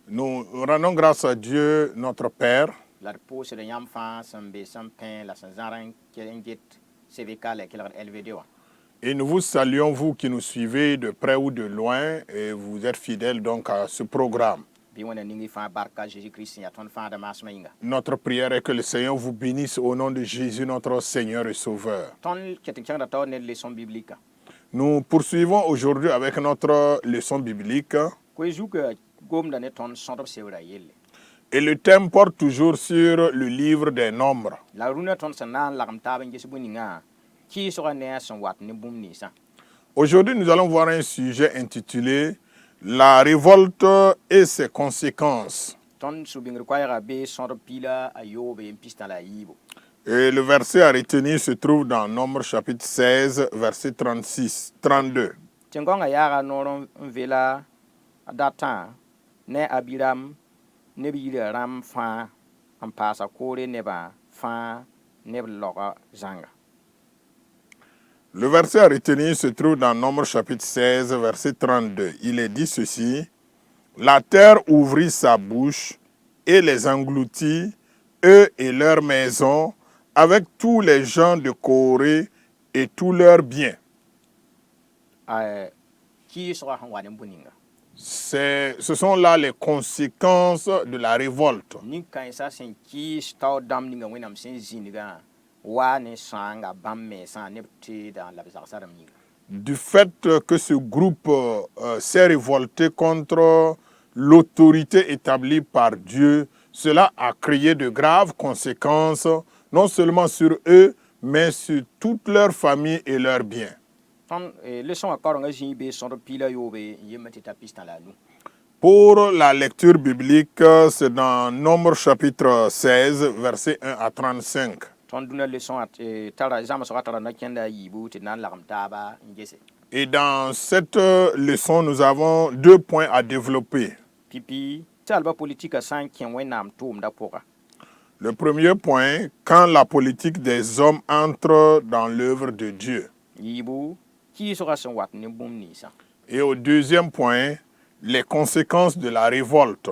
Nous rendons grâce à Dieu, notre Père, et nous vous saluons, vous qui nous suivez de près ou de loin, et vous êtes fidèles donc à ce programme. Notre prière est que le Seigneur vous bénisse au nom de Jésus, notre Seigneur et Sauveur. Nous poursuivons aujourd'hui avec notre leçon biblique. Et le thème porte toujours sur le livre des Nombres. Aujourd'hui, nous allons voir un sujet intitulé « La révolte et ses conséquences ». Et le verset à retenir se trouve dans Nombre chapitre 16, verset 32. Le verset à retenir se trouve dans Nombre chapitre 16, verset 32. Il est dit ceci: « La terre ouvrit sa bouche et les engloutit, eux et leurs maisons, avec tous les gens de Corée et tous leurs biens. » Ce sont là les conséquences de la révolte. Du fait que ce groupe s'est révolté contre l'autorité établie par Dieu, cela a créé de graves conséquences, non seulement sur eux, mais sur toute leur famille et leurs biens. Pour la lecture biblique, c'est dans Nombre chapitre 16, versets 1 à 35. Et dans cette leçon, nous avons 2 points à développer. Le premier point, quand la politique des hommes entre dans l'œuvre de Dieu. Et au deuxième point, les conséquences de la révolte.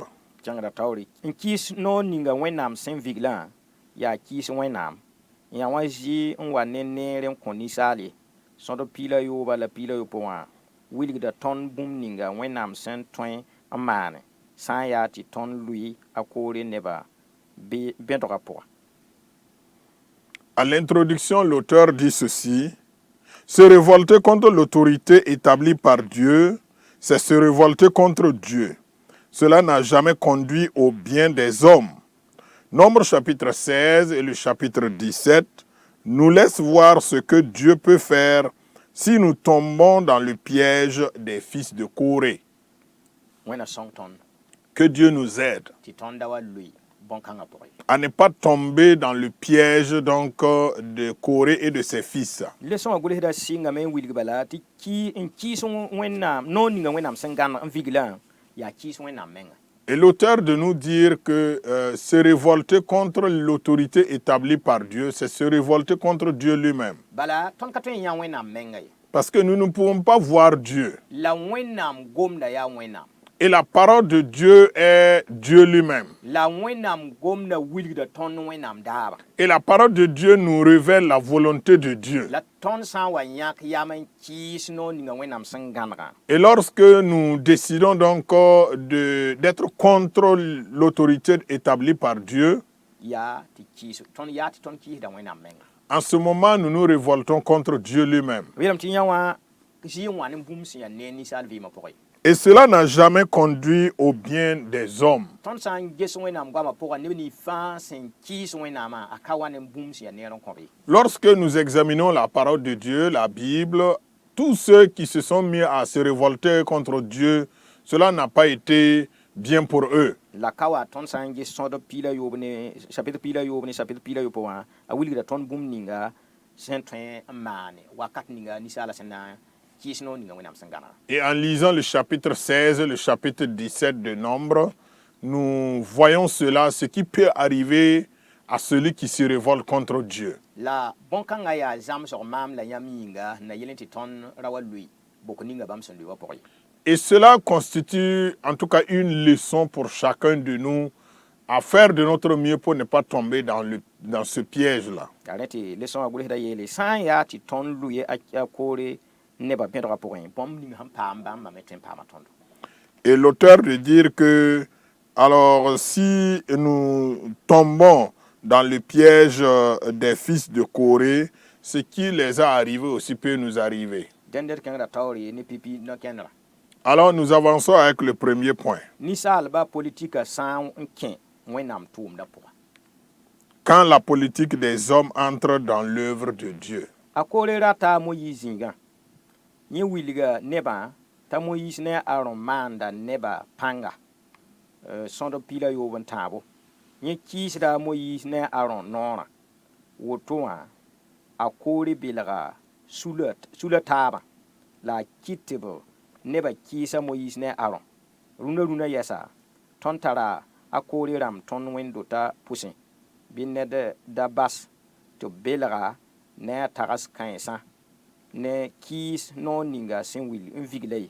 À l'introduction, l'auteur dit ceci: se révolter contre l'autorité établie par Dieu, c'est se révolter contre Dieu. Cela n'a jamais conduit au bien des hommes. Nombre chapitre 16 et le chapitre 17 nous laissent voir ce que Dieu peut faire si nous tombons dans le piège des fils de Corée. Que Dieu nous aide à ne pas tomber dans le piège donc de Corée et de ses fils. Et l'auteur de nous dire que se révolter contre l'autorité établie par Dieu, c'est se révolter contre Dieu lui-même. Parce que nous ne pouvons pas voir Dieu. Et la parole de Dieu est Dieu lui-même. Et la parole de Dieu nous révèle la volonté de Dieu. Et lorsque nous décidons donc d'être contre l'autorité établie par Dieu, en ce moment, nous nous révoltons contre Dieu lui-même. Et cela n'a jamais conduit au bien des hommes. Lorsque nous examinons la parole de Dieu, la Bible, tous ceux qui se sont mis à se révolter contre Dieu, cela n'a pas été bien pour eux. Et en lisant le chapitre 16 et le chapitre 17 de Nombre, nous voyons cela, ce qui peut arriver à celui qui se révolte contre Dieu. Et cela constitue en tout cas une leçon pour chacun de nous à faire de notre mieux pour ne pas tomber dans ce piège-là. Et l'auteur de dire que, alors si nous tombons dans le piège des fils de Corée, ce qui les a arrivés aussi peut nous arriver. Alors nous avançons avec le premier point. Quand la politique des hommes entre dans l'œuvre de Dieu. Neba kisa Moïse ne Aaron. Runa yesa. Ton tara akori ram ton wendo ta pusin. Bin de da bas to belara ne taras kansa. Ne kis no ninga sin wil inviglei.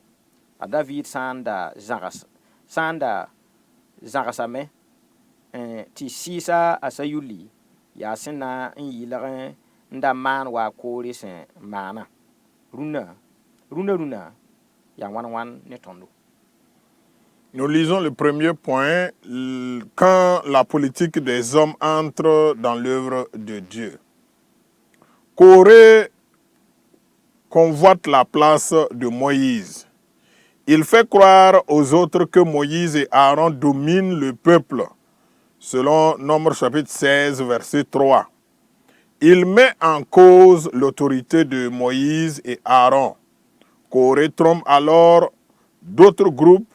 A David sanda zagasame ti sisa asayuli ya sina yilagan nda man wa kori sen mana. Runa. Nous lisons le premier point, quand la politique des hommes entre dans l'œuvre de Dieu. Corée convoite la place de Moïse. Il fait croire aux autres que Moïse et Aaron dominent le peuple, selon Nombre chapitre 16, verset 3. Il met en cause l'autorité de Moïse et Aaron. Corée trompe alors d'autres groupes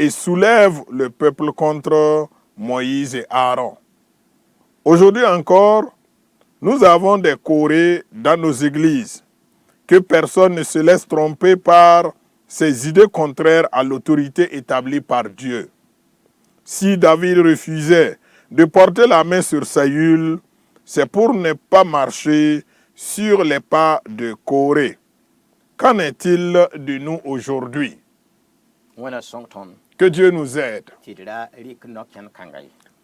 et soulève le peuple contre Moïse et Aaron. Aujourd'hui encore, nous avons des Corées dans nos églises. Que personne ne se laisse tromper par ces idées contraires à l'autorité établie par Dieu. Si David refusait de porter la main sur Saül, c'est pour ne pas marcher sur les pas de Corée. Qu'en est-il de nous aujourd'hui? Que Dieu nous aide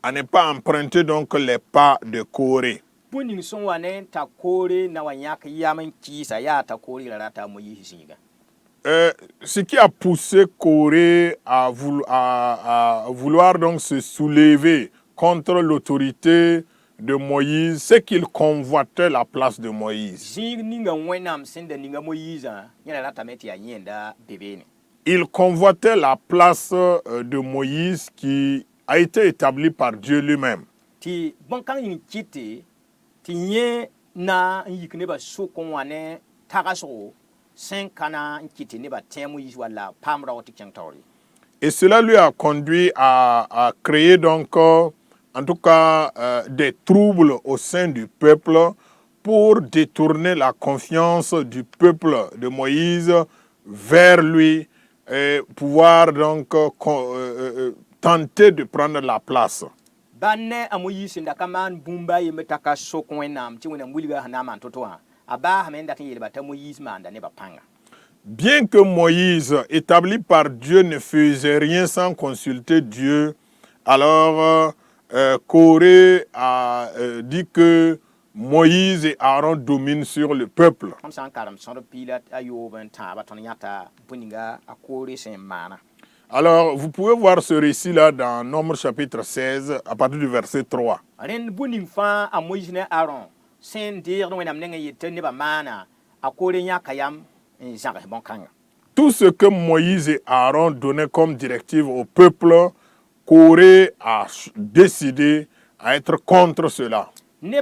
à ne pas emprunter donc les pas de Corée. Ce qui a poussé Corée à vouloir donc se soulever contre l'autorité de Moïse, c'est qu'il convoitait la place de Moïse. Il convoitait la place de Moïse qui a été établie par Dieu lui-même. Et cela lui a conduit à créer donc, en tout cas, des troubles au sein du peuple pour détourner la confiance du peuple de Moïse vers lui et pouvoir donc tenter de prendre la place. Bien que Moïse, établi par Dieu, ne faisait rien sans consulter Dieu, alors Corée a dit que Moïse et Aaron dominent sur le peuple. Alors, vous pouvez voir ce récit-là dans Nombre chapitre 16, à partir du verset 3. Tout ce que Moïse et Aaron donnaient comme directive au peuple, Corée a décidé à être contre cela. Le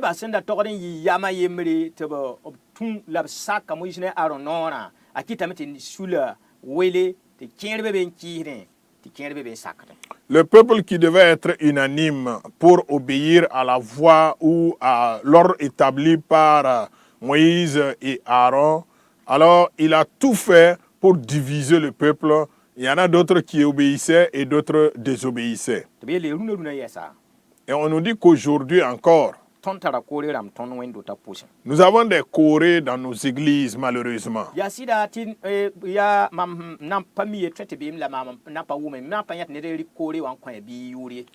peuple qui devait être unanime pour obéir à la voix ou à l'ordre établi par Moïse et Aaron, alors il a tout fait pour diviser le peuple. Il y en a d'autres qui obéissaient et d'autres désobéissaient. Et on nous dit qu'aujourd'hui encore, tõnd tara koore rãmb tõnd wẽn-dota pʋsẽ. Nous avons des chorés dans nos églises, malheureusement. yaa sɩda tɩ yaa mam nan pa mi ye tõe tɩ beem la mam nan pa wʋme mam pa yãt ned rɩk koore wã n kõ bɩ yʋʋr ye.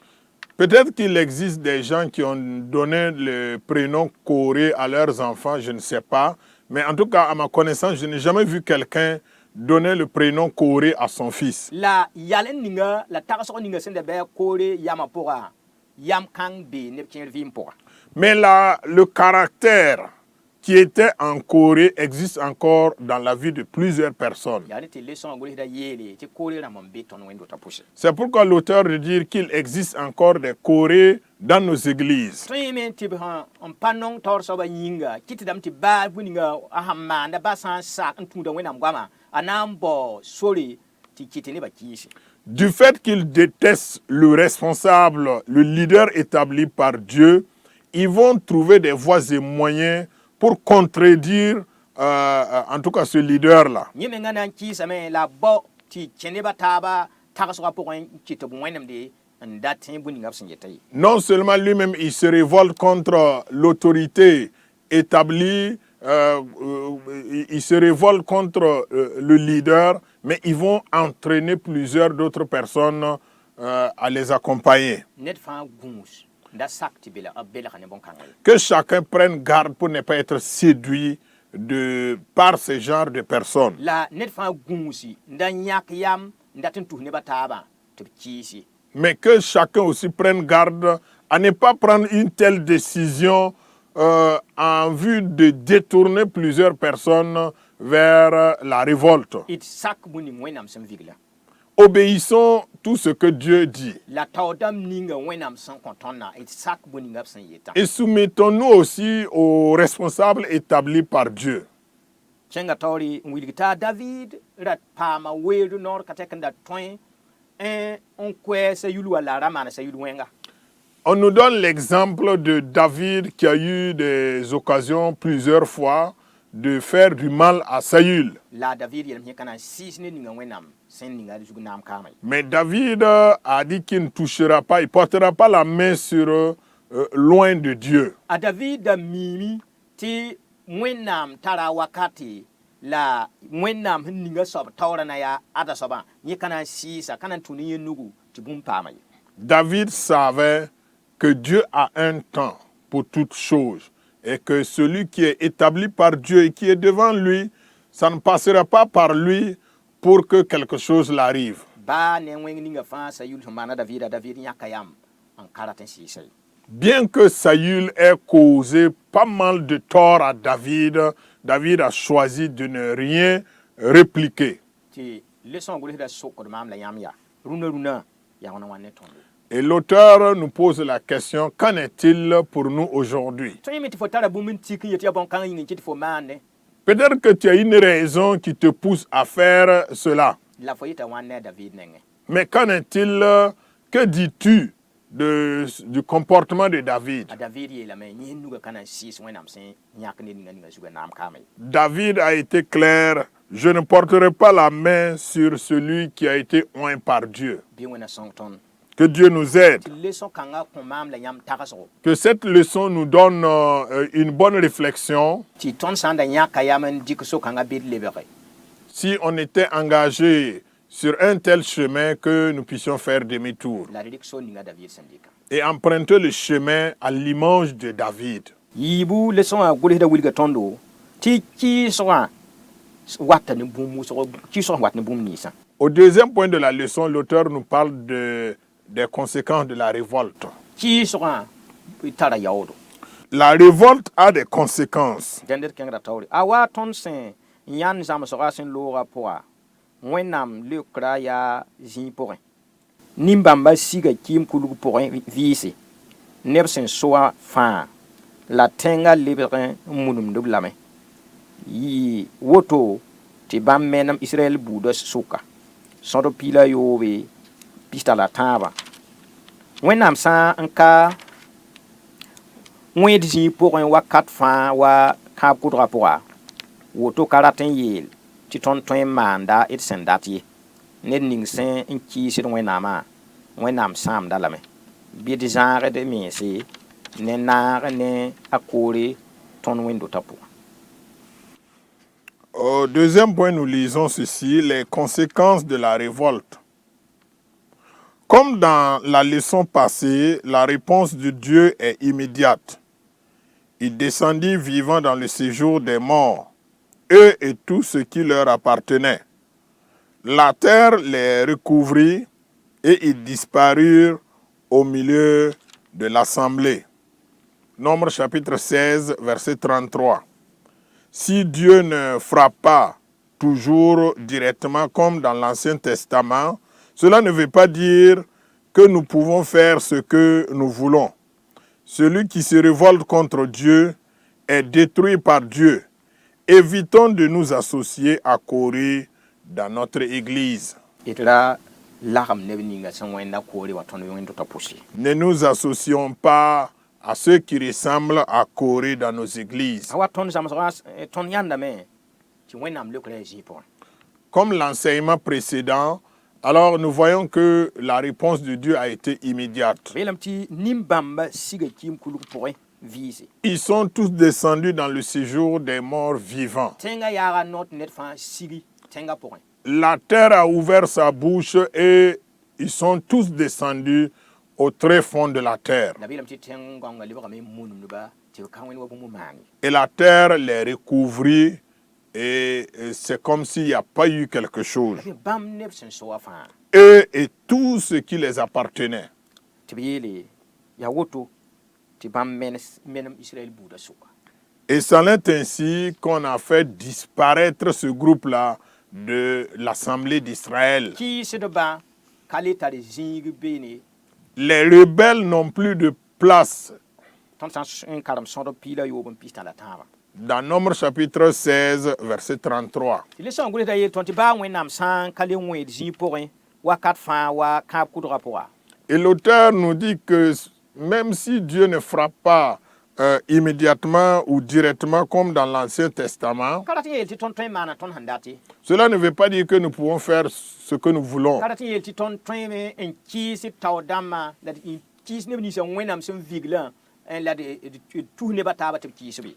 Peut-être qu'il existe des gens qui ont donné le prénom Corée à leurs enfants, je ne sais pas. Mais en tout cas, à ma connaissance, je n'ai jamais vu quelqu'un donner le prénom Corée à son fils. La yal n ninga la tagsg ninga sẽn da bɩ koore yamã pʋga yam kãng bee neb kẽer vɩɩm pʋga. Mais là, le caractère qui était en Corée existe encore dans la vie de plusieurs personnes. yaa ne tɩ leçon wã gʋlsda yeele tɩ koore rãmb n be tõnd wẽn-dota pʋsẽ. C'est pourquoi l'auteur de dire qu'il existe encore des Corées dans nos églises. tõe me tɩ b n pa nong taoor soabã yĩnga kɩtdame tɩ baa bũ ninga a sãn maanda ba sã n sak n tũuda wẽnnaam goamã a na n bao sore tɩ kɩt nebã kiise. Du fait qu'ils détestent le responsable, le leader établi par Dieu, ils vont trouver des voies et moyens pour contredire, en tout cas, ce leader-là. yẽ mengã na n kɩɩsame la bao tɩ kẽ nebã taaba tagsgã pʋgẽ n kɩt b wẽnemde n dat tẽ bũ ninga b sẽn yeta ye. Non seulement lui-même, il se révolte contre l'autorité établie, il se révolte contre le leader, mais ils vont entraîner plusieurs d'autres personnes à les accompagner. Ned fãa gũus n da sak tɩ belga ne bõn-kãngã ye. Que chacun prenne garde pour ne pas être séduit par ce genre de personnes. La ned fãa gũusi n da yãk yam n dat n tus nebã taabã tɩ b kiis ye. Mais que chacun aussi prenne garde à ne pas prendre une telle décision en vue de détourner plusieurs personnes vers la révolte. D sak bũ ning wẽnnaam sẽn vigla. Obéissons tout ce que Dieu dit. La taoodam ninga wẽnnaam sẽn kõ tõndã d sak bũ ninga b sẽn yetã. Et soumettons-nous aussi aux responsables établis par Dieu. Kẽnga taoore n wilg t'a David ra paama weerd noor ka tɛk n da tõe n koɛɛ sayul walla ra maana sayul wẽnga. On nous donne l'exemple de David qui a eu des occasions plusieurs fois de faire du mal à Saül. La David yelm yẽ ka na n siis ne ninga wẽnnaam sẽn ninga zug naam kaamã ye. Mais David a dit qu'il ne touchera pas, il ne portera pas la main sur loin de Dieu. A David da miimi tɩ wẽnnaam tara wakate la wẽnnaam sẽn ninga soab taoorã na yaa ada soabã yẽ ka na n sɩɩsa ka na n tũ ne yẽ nugu tɩ bũmb paama ye. David savait que Dieu a un temps pour toutes choses et que celui qui est établi par Dieu et qui est devant lui, ça ne passera pas par lui pour que quelque chose l'arrive. Baa ne wẽng ninga fãa sayul sẽn maana David a David yãka yam n karat n sɩɩsa ye. Bien que Saül ait causé pas mal de tort à David, David a choisi de ne rien répliquer. Tɩ leçon gʋlsda sokd maam la yãmb yaa rũnã yaa wãna wã ne tõndo. Et l'auteur nous pose la question, qu'en est-il pour nous aujourd'hui? tõe me tɩ fo tara bũmb n tik n yet yaa bõn-kãng yĩng n kɩ tɩ fo maande Peut-être que tu as une raison qui te pousse à faire cela. la fo yeta wãn ne a David nengẽ. Mais qu'en est-il, que dis-tu du comportement de David? A David yeelame yẽ nuga ka na n sɩɩs wẽnnaam sẽn yãk ne ninga zuga naam kaamã ye. David a été clair, je ne porterai pas la main sur celui qui a été oint par Dieu. Bɩ wẽna sõng tõnd Que Dieu nous aide. tɩ leçon kãngã kõ maam la yãmb tagsgo Que cette leçon nous donne une bonne réflexion. tɩ tõnd sã n da yãka yam n dɩk so-kãngã bɩd lebge. Si on était engagé sur un tel chemin que nous puissions faire demi-tour La rɩk so ninga David sẽn dɩka. et emprunter le chemin à l'image de David. Yiibu leçon wã gʋlsda wilga tõndo tɩ kɩɩsgã wata ne bũmb wʋsg kɩɩsg wat ne bũmb ninsã. Au deuxième point de la leçon, l'auteur nous parle des conséquences de la révolte. Kɩɩsgã tara yaoodo. La révolte a des conséquences. Dẽnd d kẽngda taoore a wa tõnd sẽn yãnd zãmsgã sẽn loogã pʋga wẽnnaam leokra yaa zĩig pʋgẽ nin-bãmbã siga kɩɩm kulg pʋgẽ vɩɩse neb sẽn soa fãa la tẽngã lebg n munemd b lame yɩ woto tɩ bãmb menem Israɛl buudã sʋka sõd pila yoobe pista la tãabã wẽnnaam sã n ka wẽed zĩig pʋgẽ wakat fãa wa kãab kʋdgã pʋga woto ka rat n yeel tɩ tõnd tõe n maanda d sẽn dat ye ned ning sẽn n kɩɩsd wẽnnaamã wẽnnaam sãamda lame bɩ d zãagd mense ne naag ne a koore tõnd wẽn-dotã pʋgẽ. Au deuxième point, nous lisons ceci, les conséquences de la révolte. Comme dans la leçon passée, la réponse de Dieu est immédiate. Il descendit vivant dans le séjour des morts, eux et tout ce qui leur appartenait. La terre les recouvrit et ils disparurent au milieu de l'assemblée. Nombre chapitre 16, verset 33. Si Dieu ne frappe pas toujours directement comme dans l'Ancien Testament, cela ne veut pas dire que nous pouvons faire ce que nous voulons. Celui qui se révolte contre Dieu est détruit par Dieu. Évitons de nous associer à Corée dans notre Église. Ne nous associons pas à ceux qui ressemblent à Corée dans nos églises. Comme l'enseignement précédent, alors nous voyons que la réponse de Dieu a été immédiate. Ils sont tous descendus dans le séjour des morts vivants. La terre a ouvert sa bouche et ils sont tous descendus au très fond de la terre. Et la terre les recouvrit et c'est comme s'il n'y a pas eu quelque chose. Eux et tout ce qui les appartenait. Et c'en est ainsi qu'on a fait disparaître ce groupe-là de l'Assemblée d'Israël. Les rebelles n'ont plus de place. Dans Nombre chapitre 16, verset 33. Et l'auteur nous dit que même si Dieu ne frappe pas immédiatement ou directement comme dans l'Ancien Testament, cela ne veut pas dire que nous pouvons faire ce que nous voulons.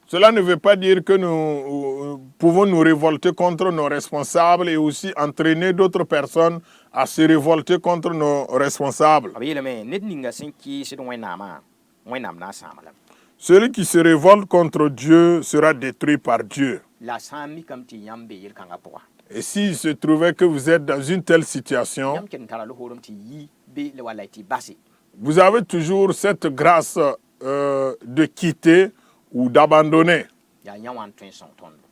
Cela ne veut pas dire que nous pouvons nous révolter contre nos responsables et aussi entraîner d'autres personnes à se révolter contre nos responsables. Celui qui se révolte contre Dieu sera détruit par Dieu. Et s'il se trouvait que vous êtes dans une telle situation, vous avez toujours cette grâce de quitter ou d'abandonner.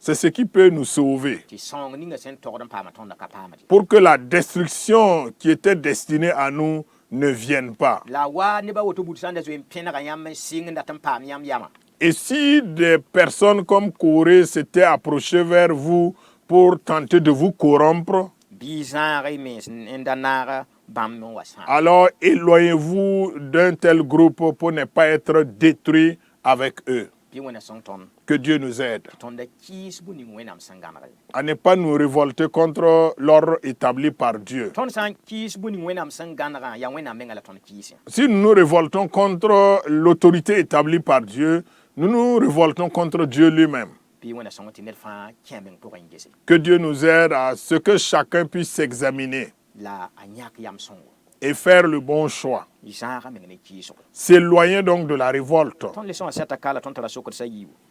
C'est ce qui peut nous sauver. Pour que la destruction qui était destinée à nous ne vienne pas. Et si des personnes comme Corée s'étaient approchées vers vous pour tenter de vous corrompre, alors éloignez-vous d'un tel groupe pour ne pas être détruit avec eux. Que Dieu nous aide à ne pas nous révolter contre l'ordre établi par Dieu. Si nous nous révoltons contre l'autorité établie par Dieu, nous nous révoltons contre Dieu lui-même. Que Dieu nous aide à ce que chacun puisse s'examiner et faire le bon choix. S'éloigner donc de la révolte.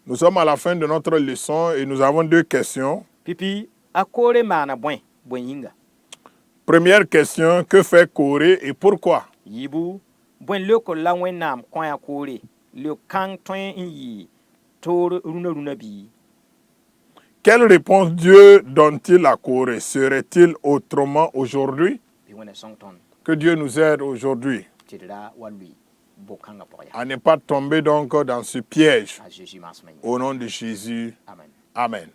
Nous sommes à la fin de notre leçon et nous avons deux questions. Première question, que fait Corée et pourquoi? Quelle réponse Dieu donne-t-il à Corée? Serait-il autrement aujourd'hui? Que Dieu nous aide aujourd'hui à ne pas tomber donc dans ce piège. Au nom de Jésus. Amen.